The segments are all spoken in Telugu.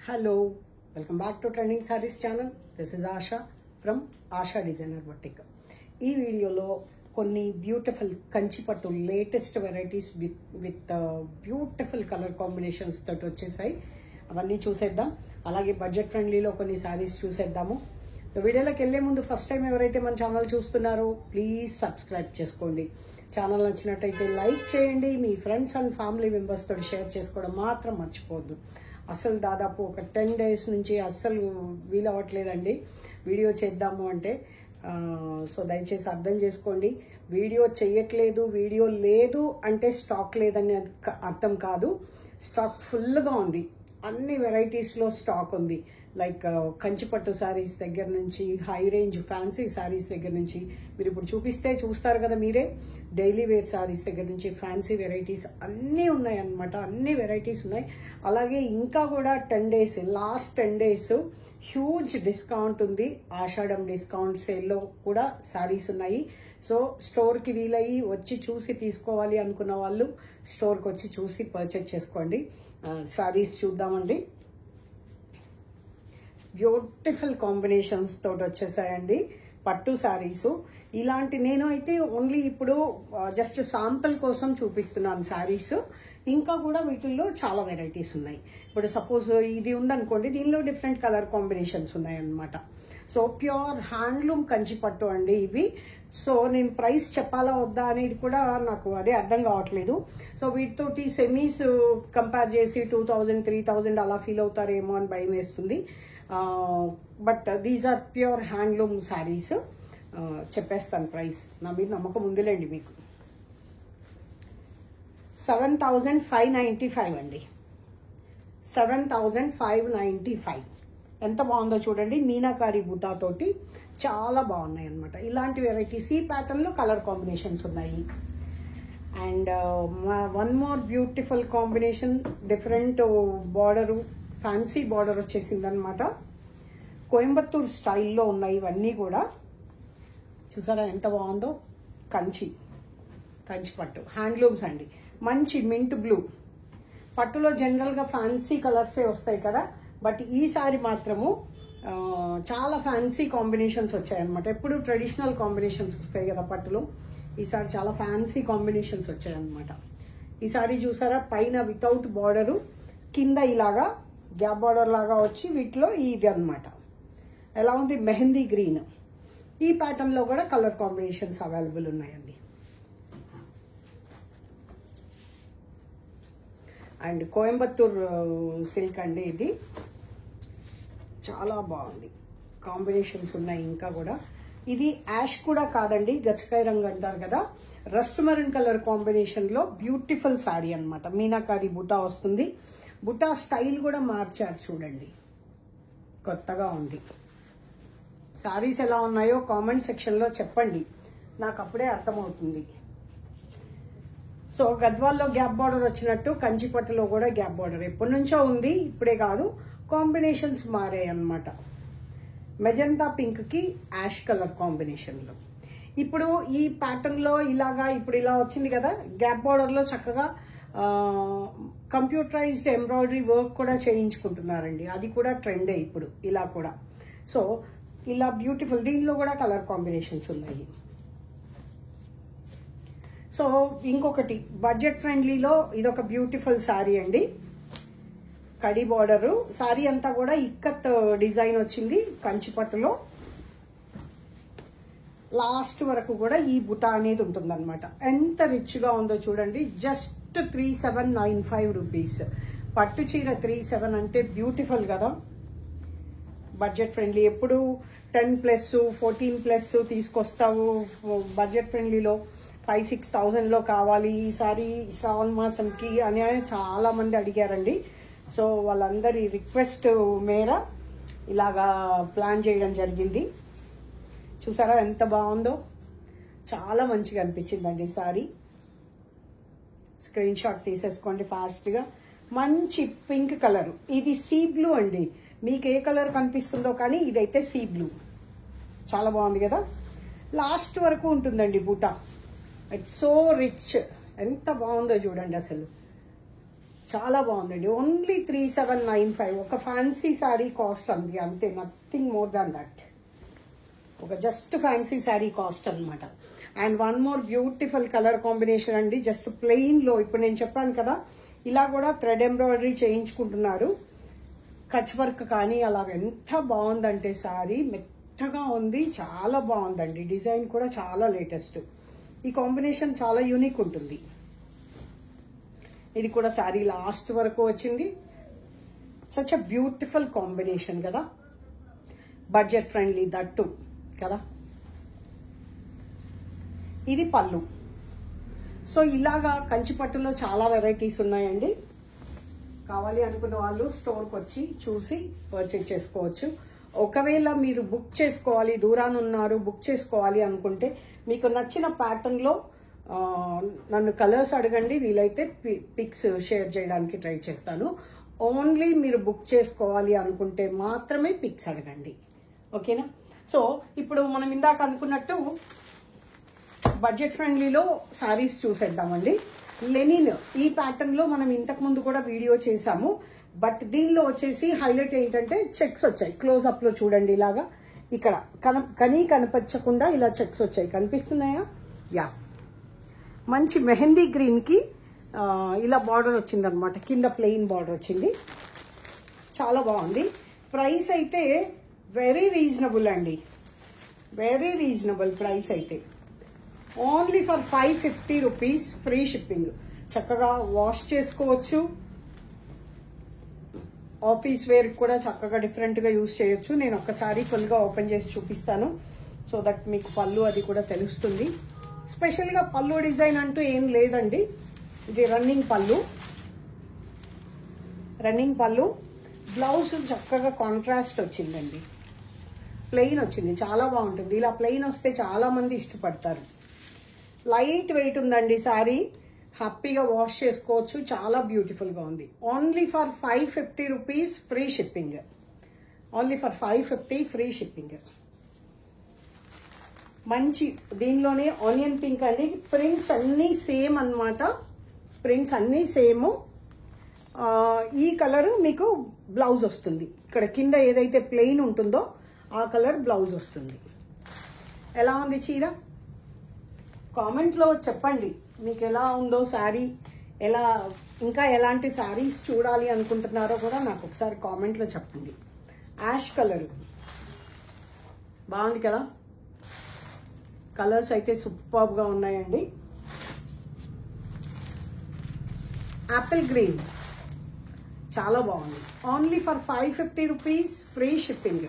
Hello, welcome back to Trending Sarees channel. This is Asha from Asha Designer Boutique. ఈ వీడియోలో కొన్ని beautiful Kanchipattu latest varieties with beautiful colour combinations తోటి వచ్చేసాయి. అవన్నీ చూసేద్దాం. అలాగే బడ్జెట్ ఫ్రెండ్లీలో కొన్ని సారీస్ చూసేద్దాము. వీడియోలోకి వెళ్లే ముందు ఫస్ట్ టైం ఎవరైతే మన ఛానల్ చూస్తున్నారో ప్లీజ్ సబ్స్క్రైబ్ చేసుకోండి. ఛానల్ నచ్చినట్టయితే లైక్ చేయండి. మీ ఫ్రెండ్స్ అండ్ ఫ్యామిలీ మెంబర్స్ తోటి షేర్ చేసుకోవడం మాత్రం మర్చిపోవద్దు. అసలు దాదాపు ఒక 10 days నుంచి అస్సలు వీలవ్వట్లేదండి వీడియో చేద్దాము అంటే. సో దయచేసి అర్థం చేసుకోండి. వీడియో చేయట్లేదు, వీడియో లేదు అంటే స్టాక్ లేదని అర్థం కాదు. స్టాక్ ఫుల్గా ఉంది, అన్ని వెరైటీస్లో స్టాక్ ఉంది. లైక్ కంచిపట్టు శారీస్ దగ్గర నుంచి హై రేంజ్ ఫ్యాన్సీ శారీస్ దగ్గర నుంచి మీరు ఇప్పుడు చూస్తారు కదా మీరే. డైలీ వేర్ శారీస్ దగ్గర నుంచి ఫ్యాన్సీ వెరైటీస్ అన్నీ ఉన్నాయి అన్నమాట. అన్ని వెరైటీస్ ఉన్నాయి. అలాగే ఇంకా కూడా 10 days, last 10 days huge discount ఉంది. ఆషాఢం డిస్కౌంట్ సేల్లో కూడా శారీస్ ఉన్నాయి. సో స్టోర్కి వీలయ్యి వచ్చి చూసి తీసుకోవాలి అనుకున్న వాళ్ళు స్టోర్కి వచ్చి చూసి పర్చేజ్ చేసుకోండి. శారీస్ చూద్దామండి. బ్యూటిఫుల్ కాంబినేషన్స్ తోటి వచ్చేసాయండి పట్టు శారీస్. ఇలాంటి నేను అయితే ఓన్లీ ఇప్పుడు జస్ట్ శాంపుల్ కోసం చూపిస్తున్నాను శారీస్. ఇంకా కూడా వీటిల్లో చాలా వెరైటీస్ ఉన్నాయి. ఇప్పుడు సపోజ్ ఇది ఉందనుకోండి, దీనిలో డిఫరెంట్ కలర్ కాంబినేషన్స్ ఉన్నాయి అన్నమాట. సో ప్యూర్ హ్యాండ్లూమ్ కంచిపట్టు అండి ఇవి. సో నేను ప్రైస్ చెప్పాలా వద్దా అనేది కూడా నాకు అదే అర్థం కావట్లేదు. సో వీటితోటి సెమీస్ కంపేర్ చేసి 2000, 3000 అలా ఫీల్ అవుతారేమో అని భయం వేస్తుంది. But these are pure handloom saris. చెప్పేస్తాను ప్రైస్, నా మీద నమ్మకం ఉందిలేండి మీకు. 7595 అండి. 7595. ఎంత బాగుందో చూడండి. మీనాకారి బుటాతోటి చాలా బాగున్నాయి అనమాట. ఇలాంటి వెరైటీస్ ఈ ప్యాటర్న్ లో కలర్ కాంబినేషన్స్ ఉన్నాయి. And one more beautiful combination, different border, fancy border వచ్చేసింది అనమాట. కోయంబత్తూర్ స్టైల్లో ఉన్నాయి ఇవన్నీ కూడా. చూసారా ఎంత బాగుందో. కంచిపట్టు హ్యాండ్లూమ్స్ అండి. మంచి మింట్ బ్లూ. పట్టులో జనరల్ గా ఫ్యాన్సీ కలర్సే వస్తాయి కదా, బట్ ఈసారి మాత్రము చాలా ఫ్యాన్సీ కాంబినేషన్స్ వచ్చాయన్నమాట. ఎప్పుడు ట్రెడిషనల్ కాంబినేషన్స్ వస్తాయి కదా పట్టులో, ఈసారి చాలా ఫ్యాన్సీ కాంబినేషన్స్ వచ్చాయన్నమాట. ఈసారి చూసారా పైన వితౌట్ బార్డరు, కింద ఇలాగా గ్యాప్ బార్డర్ లాగా వచ్చి వీటిలో ఇది అన్నమాట. ఎలా ఉంది? మెహందీ గ్రీన్. ఈ ప్యాటర్న్ లో కూడా కలర్ కాంబినేషన్స్ అవైలబుల్ ఉన్నాయండి. అండ్ కోయంబత్తూర్ సిల్క్ అండి ఇది. చాలా బాగుంది, కాంబినేషన్స్ ఉన్నాయి ఇంకా కూడా. ఇది యాష్ కూడా కాదండి, గచ్చకాయ రంగు అంటారు కదా, రస్ట్ మెరూన్ కలర్ కాంబినేషన్ లో బ్యూటిఫుల్ శారీ అన్నమాట. మీనాకారి బుటా వస్తుంది. బుటా స్టైల్ కూడా మార్చారు చూడండి, కొత్తగా ఉంది. శారీస్ ఎలా ఉన్నాయో కామెంట్ సెక్షన్ లో చెప్పండి, నాకు అప్పుడే అర్థమవుతుంది. సో గద్వాల్లో గ్యాప్ బార్డర్ వచ్చినట్టు కంచిపట్టులో కూడా గ్యాప్ బార్డర్ ఎప్పటి నుంచో ఉంది, ఇప్పుడే కాదు. కాంబినేషన్స్ మారాయి అన్నమాట. మెజంతా పింక్ కి యాష్ కలర్ కాంబినేషన్ లో. ఇప్పుడు ఈ ప్యాటర్న్ లో ఇలాగా ఇప్పుడు ఇలా వచ్చింది కదా, గ్యాప్ బార్డర్ లో చక్కగా కంప్యూటరైజ్డ్ ఎంబ్రాయిడరీ వర్క్ కూడా చేయించుకుంటున్నారండి. అది కూడా ట్రెండే ఇప్పుడు ఇలా కూడా. సో ఇలా బ్యూటిఫుల్, దీనిలో కూడా కలర్ కాంబినేషన్స్ ఉన్నాయి. సో ఇంకొకటి బడ్జెట్ ఫ్రెండ్లీలో ఇదొక బ్యూటిఫుల్ శారీ అండి. కడి బార్డర్ శారీ అంతా కూడా ఇక్కత్ డిజైన్ వచ్చింది కంచిపట్టులో. లాస్ట్ వరకు కూడా ఈ బుటా అనేది ఉంటుందన్నమాట. ఎంత రిచ్ గా ఉందో చూడండి. Just 3795 rupees. పట్టు చీర 37 అంటే బ్యూటిఫుల్ కదా. Budget friendly. ఎప్పుడు 10+, 14+ తీసుకొస్తావు బడ్జెట్ ఫ్రెండ్లీలో. 5,000-6,000 లో కావాలి ఈసారి శ్రావణ మాసంకి అని చాలా మంది అడిగారండి. సో వాళ్ళందరి రిక్వెస్ట్ మేర ఇలాగా ప్లాన్ చేయడం జరిగింది. చూసారా ఎంత బాగుందో, చాలా మంచిగా అనిపించిందండి సారీ. స్క్రీన్ షాట్ తీసేసుకోండి ఫాస్ట్ గా. మంచి పింక్ కలర్. ఇది సీ బ్లూ అండి. మీకు ఏ కలర్ కనిపిస్తుందో కానీ ఇదైతే సీ బ్లూ. చాలా బాగుంది కదా. లాస్ట్ వరకు ఉంటుందండి బూటా. It's so rich. ఎంత బాగుందో చూడండి అసలు. చాలా బాగుందండి. ఓన్లీ 3795. ఒక ఫ్యాన్సీ శారీ కాస్ట్ అండి, అంతే, నథింగ్ మోర్ దాన్ దట్. ఒక జస్ట్ ఫ్యాన్సీ శారీ కాస్ట్ అనమాట. And one more beautiful colour combination అండి. జస్ట్ ప్లెయిన్ లో ఇప్పుడు నేను చెప్పాను కదా, ఇలా కూడా థ్రెడ్ ఎంబ్రాయిడరీ చేయించుకుంటున్నారు. కచ్ వర్క్ కానీ అలా ఎంత బాగుందంటే శారీ మెత్తగా ఉంది, చాలా బాగుందండి. డిజైన్ కూడా చాలా లేటెస్ట్. ఈ కాంబినేషన్ చాలా యూనిక్ ఉంటుంది. ఇది కూడా శారీ లాస్ట్ వరకు వచ్చింది. సచ్ అ బ్యూటిఫుల్ కాంబినేషన్ కదా, బడ్జెట్ ఫ్రెండ్లీ దట్టు కదా. ఇది పళ్ళు. సో ఇలాగా కంచిపట్టులో చాలా వెరైటీస్ ఉన్నాయండి. కావాలి అనుకున్న వాళ్ళు స్టోర్కి వచ్చి చూసి పర్చేజ్ చేసుకోవచ్చు. ఒకవేళ మీరు బుక్ చేసుకోవాలి, దూరాన్ని ఉన్నారు, బుక్ చేసుకోవాలి అనుకుంటే మీకు నచ్చిన ప్యాటర్న్లో నన్ను కలర్స్ అడగండి, వీలైతే పిక్స్ షేర్ చేయడానికి ట్రై చేస్తాను. ఓన్లీ మీరు బుక్ చేసుకోవాలి అనుకుంటే మాత్రమే పిక్స్ అడగండి, ఓకేనా. సో ఇప్పుడు మనం ఇందాక అనుకున్నట్టు బడ్జెట్ ఫ్రెండ్లీలో శారీస్ చూసేద్దామండి. లెనిన్ ఈ ప్యాటర్న్ లో మనం ఇంతకు ముందు కూడా వీడియో చేసాము. బట్ దీనిలో వచ్చేసి హైలైట్ ఏంటంటే చెక్స్ వచ్చాయి. క్లోజ్ అప్ లో చూడండి, ఇలాగా ఇక్కడ కనిపించకుండా ఇలా చెక్స్ వచ్చాయి, కనిపిస్తున్నాయా? యా, మంచి మెహందీ గ్రీన్ కి ఇలా బార్డర్ వచ్చింది అనమాట. కింద ప్లెయిన్ బార్డర్ వచ్చింది, చాలా బాగుంది. ప్రైస్ అయితే వెరీ రీజనబుల్ అండి, వెరీ రీజనబుల్ ప్రైస్ అయితే. Only for 550 rupees, free shipping. చక్కగా వాష్ చేసుకోవచ్చు, ఆఫీస్ వేర్ కూడా చక్కగా డిఫరెంట్ గా యూజ్ చేయొచ్చు. నేను ఒక్కసారి ఫుల్ గా ఓపెన్ చేసి చూపిస్తాను, సో దట్ మీకు పళ్ళు అది కూడా తెలుస్తుంది. స్పెషల్ గా పళ్ళు డిజైన్ అంటూ ఏం లేదండి. ఇది రన్నింగ్ పళ్ళు, రన్నింగ్ పళ్ళు. బ్లౌజ్ చక్కగా కాంట్రాస్ట్ వచ్చిందండి, ప్లెయిన్ వచ్చింది, చాలా బాగుంటుంది. ఇలా ప్లెయిన్ వస్తే చాలా మంది ఇష్టపడతారు. లైట్ వెయిట్ ఉందండి శారీ, హ్యాపీగా వాష్ చేసుకోవచ్చు, చాలా బ్యూటిఫుల్ గా ఉంది. Only for 550 rupees, free shipping. Only for 550 free shipping. మంచి దీనిలోనే ఆనియన్ పింక్ అండి. ప్రింట్స్ అన్ని సేమ్ అన్నమాట, ప్రింట్స్ అన్ని సేమ్. ఈ కలర్ మీకు బ్లౌజ్ వస్తుంది. ఇక్కడ కింద ఏదైతే ప్లెయిన్ ఉంటుందో ఆ కలర్ బ్లౌజ్ వస్తుంది. ఎలా ఉంది చీర? కామెంట్ లో చెప్పండి మీకు ఎలా ఉందో శారీ. ఎలా ఇంకా ఎలాంటి శారీస్ చూడాలి అనుకుంటున్నారో కూడా నాకు ఒకసారి కామెంట్ లో చెప్పండి. యాష్ కలర్ బాగుంది కదా, కలర్స్ అయితే సూపర్ గా ఉన్నాయండి. యాపిల్ గ్రీన్ చాలా బాగుంది. Only for 550 rupees, free shipping.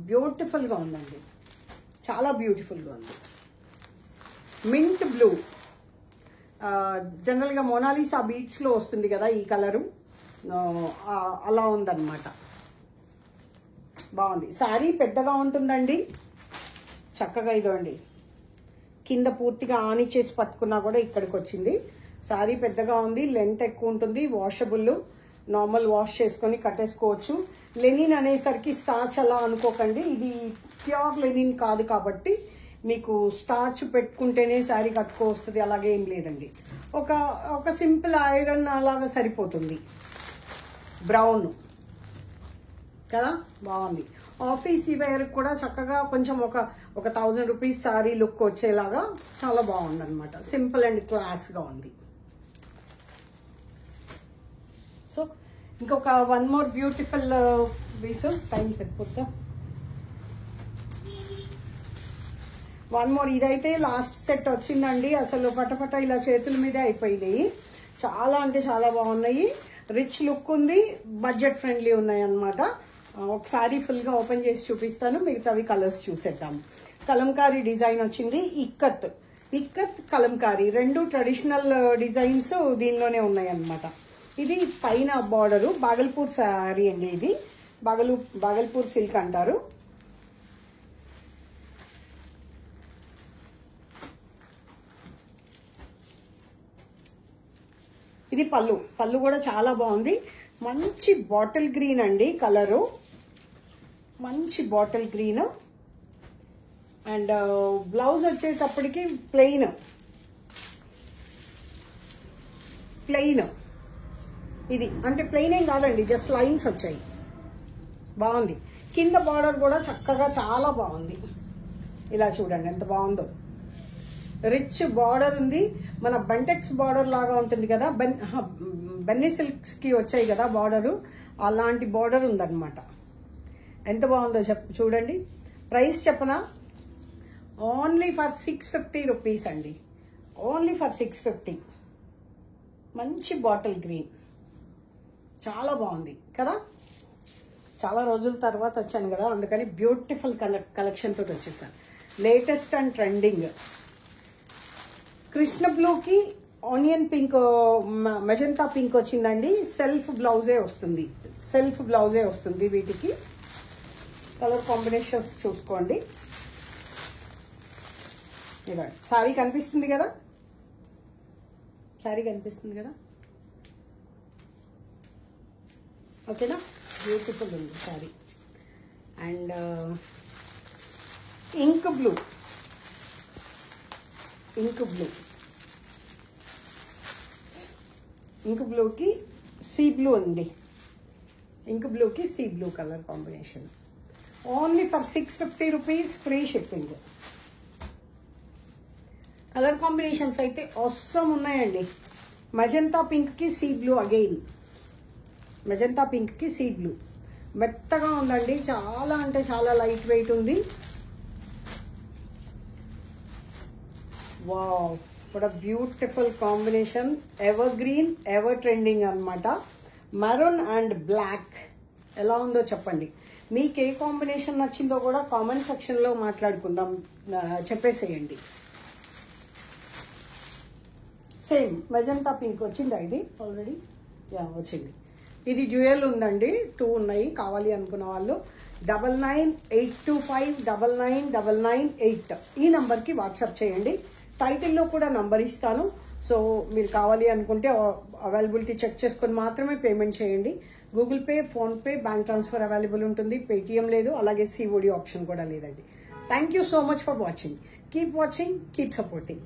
Beautiful గా ఉందండి, చాలా బ్యూటిఫుల్ గా ఉంది. మింట్ బ్లూ, జనరల్ గా మోనాలిసా బీట్స్ లో వస్తుంది కదా ఈ కలరు, అలా ఉందన్నమాట. బాగుంది. శారీ పెద్దగా ఉంటుందండి, చక్కగా ఇదండి కింద పూర్తిగా ఆని చేసి పట్టుకున్నా కూడా ఇక్కడికి వచ్చింది. శారీ పెద్దగా ఉంది, లెంత్ ఎక్కువ ఉంటుంది, వాషబుల్, నార్మల్ వాష్ చేసుకొని కట్టేసుకోవచ్చు. లెనిన్ అనేసరికి స్టార్చ్ అలా అనుకోకండి, ఇది ప్యూర్ లెనిన్ కాదు కాబట్టి మీకు స్టార్చ్ పెట్టుకుంటేనే శారీ కట్టుకో వస్తుంది, అలాగే ఏం లేదండి. ఒక సింపుల్ ఐరన్ అలాగా సరిపోతుంది. బ్రౌన్ కదా, బాగుంది. ఆఫీస్ వేర్ కూడా చక్కగా కొంచెం ఒక 1000 రూపీస్ శారీ లుక్ వచ్చేలాగా చాలా బాగుంది అనమాట. సింపుల్ అండ్ క్లాస్ గా ఉంది. సో ఇంకొక one more beautiful piece, time సరిపోతా. వన్ మోర్, ఇదైతే లాస్ట్ సెట్ వచ్చిందండి. అసలు పటపట ఇలా చేతుల మీదే అయిపోయినాయి. చాలా అంటే చాలా బాగున్నాయి, రిచ్ లుక్ ఉంది, బడ్జెట్ ఫ్రెండ్లీ ఉన్నాయి అన్నమాట. ఒకసారి ఫుల్ గా ఓపెన్ చేసి చూపిస్తాను, మిగతావి కలర్స్ చూసేద్దాం. కలంకారీ డిజైన్ వచ్చింది, ఇక్కత్ కలంకారీ, రెండు ట్రెడిషనల్ డిజైన్స్ దీనిలోనే ఉన్నాయి అన్నమాట. ఇది పైన బార్డరు, బాగల్పూర్ శారీ అండి. ఇది బాగల్పూర్ సిల్క్ అంటారు. ఇది పళ్ళు కూడా చాలా బాగుంది. మంచి బాటిల్ గ్రీన్ అండి కలరు, మంచి బాటిల్ గ్రీన్. అండ్ బ్లౌజ్ వచ్చేటప్పటికి ప్లెయిన్, ప్లెయిన్. ఇది అంటే ప్లెయిన్ ఏం కాదండి, జస్ట్ లైన్స్ వచ్చాయి. బాగుంది. కింద బార్డర్ కూడా చక్కగా చాలా బాగుంది. ఇలా చూడండి ఎంత బాగుందో. రిచ్ బార్డర్ ఉంది. మన బంటెక్స్ బార్డర్ లాగా ఉంటుంది కదా, బెన్నీ సిల్క్స్ కి వచ్చాయి కదా బార్డరు, అలాంటి బార్డర్ ఉందన్నమాట. ఎంత బాగుందో చూడండి. ప్రైస్ చెప్పనా, ఓన్లీ ఫర్ 650 రూపీస్ అండి. Only for 650. మంచి బాటిల్ గ్రీన్, చాలా బాగుంది కదా. చాలా రోజుల తర్వాత వచ్చాను కదా, అందుకని బ్యూటిఫుల్ కలెక్షన్ తోటి వచ్చేసాను. Latest and trending. కృష్ణ బ్లూకి ఆనియన్ పింక్, మెజంతా పింక్ వచ్చిందండి. సెల్ఫ్ బ్లౌజే వస్తుంది, సెల్ఫ్ బ్లౌజే వస్తుంది. వీటికి కలర్ కాంబినేషన్స్ చూసుకోండి. ఇవ్వండి, శారీ కనిపిస్తుంది కదా, శారీ కనిపిస్తుంది కదా, ఓకేనా. బ్యూటిఫుల్ ఉంది sari. And ink blue, ink blue, ink బ్లూకి సీ బ్లూ ఉంది. ఇంక్ బ్లూకి sea blue colour combination. Only for 650 rupees, free shipping. Colour combinations అయితే అవసరం ఉన్నాయండి. మెజంతా పింక్ కి sea blue, again magenta pink కి సీ బ్లూ. మెత్తగా ఉందండి, చాలా అంటే చాలా లైట్ వెయిట్ ఉంది. Wow, what a beautiful combination. Ever green, ever trending అన్నమాట. మెరూన్ అండ్ బ్లాక్ ఎలా ఉందో చెప్పండి. మీకు ఏ కాంబినేషన్ నచ్చిందో కూడా కామెంట్ సెక్షన్ లో మాట్లాడుకుందాం, చెప్పేసేయండి. సేమ్ మెజంతా పింక్ వచ్చిందా ఇది ఆల్రెడీ? యా, వచ్చింది. ఇది డ్యూయల్ ఉందండి, 2 ఉన్నాయి. కావాలి అనుకున్న వాళ్ళు 9982599998 ఈ నంబర్కి వాట్సాప్ చేయండి. టైటిల్లో కూడా నంబర్ ఇస్తాను. సో మీరు కావాలి అనుకుంటే అవైలబిలిటీ చెక్ చేసుకొని మాత్రమే పేమెంట్ చేయండి. Google pay, PhonePe, bank transfer available ఉంటుంది. పేటిఎం లేదు, అలాగే సిఓడి ఆప్షన్ కూడా లేదండి. Thank you so much for watching. Keep watching, keep supporting.